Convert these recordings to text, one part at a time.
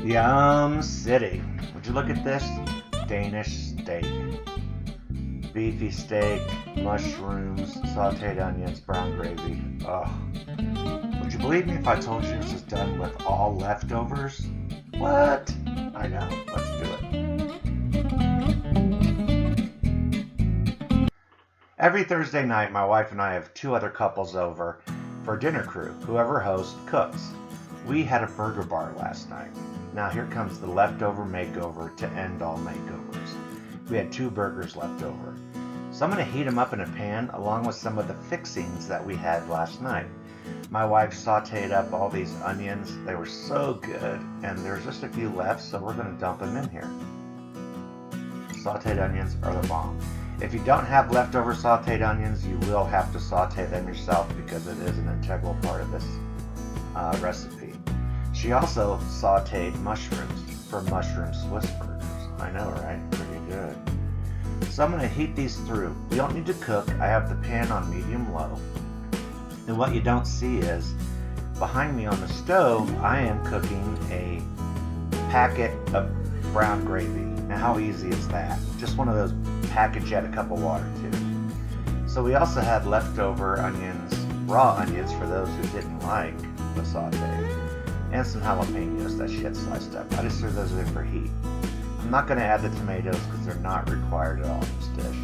Yum City. Would you look at this? Danish steak. Beefy steak, mushrooms, sauteed onions, brown gravy. Oh. Would you believe me if I told you this is done with all leftovers? What? I know. Let's do it. Every Thursday night, my wife and I have two other couples over for a dinner crew. Whoever hosts cooks. We had a burger bar last night. Now here comes the leftover makeover to end all makeovers. We had 2 burgers left over. So I'm going to heat them up in a pan along with some of the fixings that we had last night. My wife sauteed up all these onions. They were so good, and there's just a few left, so we're going to dump them in here. Sauteed onions are the bomb. If you don't have leftover sauteed onions, you will have to saute them yourself because it is an integral part of this recipe. She also sauteed mushrooms for mushroom Swiss burgers. I know, right? Pretty good. So I'm going to heat these through. You don't need to cook. I have the pan on medium-low. And what you don't see is, behind me on the stove, I am cooking a packet of brown gravy. Now how easy is that? Just one of those package add a cup of water to. So we also had leftover onions, raw onions for those who didn't like the saute, and some jalapenos that she had sliced up. I just threw those in for heat. I'm not going to add the tomatoes because they're not required at all in this dish.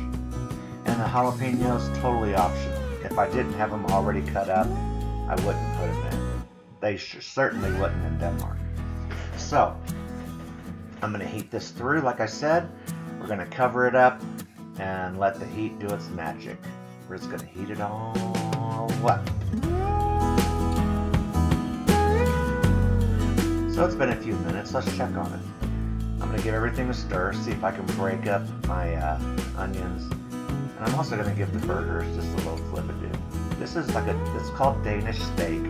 And the jalapenos, totally optional. If I didn't have them already cut up, I wouldn't put them in. They certainly wouldn't in Denmark. So, I'm going to heat this through, like I said. We're going to cover it up and let the heat do its magic. We're just going to heat it all up. So it's been a few minutes. Let's check on it. I'm going to give everything a stir, see if I can break up my onions. And I'm also going to give the burgers just a little flip-a-do. This is it's called Danish Steak.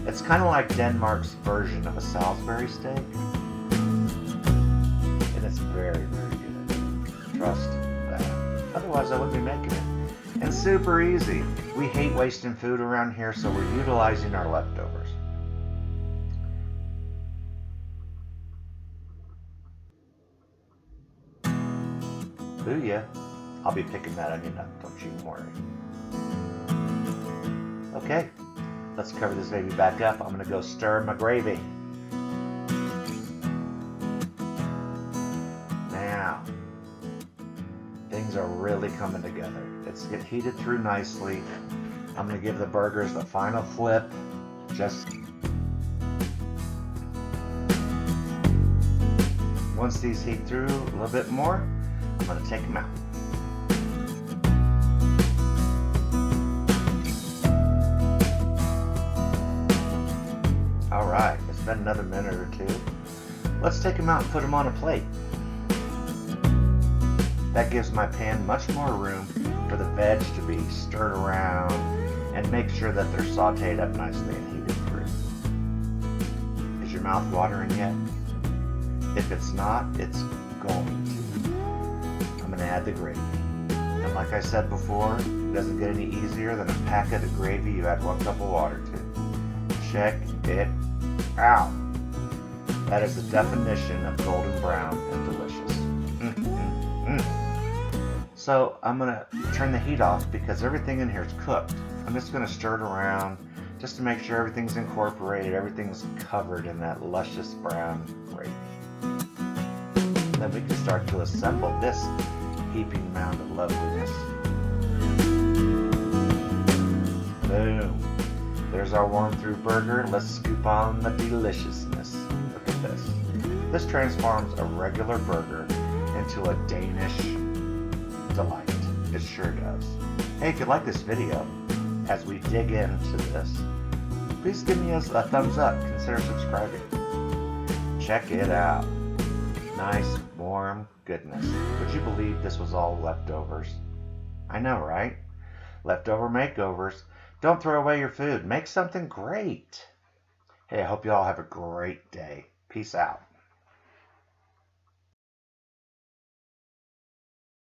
It's kind of like Denmark's version of a Salsbury steak. And it's very, very good. Trust that. Otherwise, I wouldn't be making it. And super easy. We hate wasting food around here, so we're utilizing our leftovers. Booyah. I'll be picking that onion up, don't you worry. Okay, let's cover this baby back up. I'm going to go stir my gravy. Now, things are really coming together. It's get heated through nicely. I'm going to give the burgers the final flip. Once these heat through a little bit more, I'm going to take them out. Alright, it's been another minute or two. Let's take them out and put them on a plate. That gives my pan much more room for the veg to be stirred around and make sure that they're sauteed up nicely and heated through. Is your mouth watering yet? If it's not, it's going to. I'm going to add the gravy. And like I said before, it doesn't get any easier than a packet of gravy you add 1 cup of water to. Check it out. That is the definition of golden brown and delicious. So I'm going to turn the heat off because everything in here is cooked. I'm just going to stir it around just to make sure everything's incorporated, everything's covered in that luscious brown gravy. Then we can start to assemble this heaping mound of loveliness. Boom. There's our warm through burger. Let's scoop on the deliciousness. Look at this. This transforms a regular burger into a Danish delight. It sure does. Hey, if you like this video, as we dig into this, please give me a thumbs up. Consider subscribing. Check it out. Nice, warm goodness. Would you believe this was all leftovers? I know, right? Leftover makeovers. Don't throw away your food. Make something great. Hey, I hope you all have a great day. Peace out.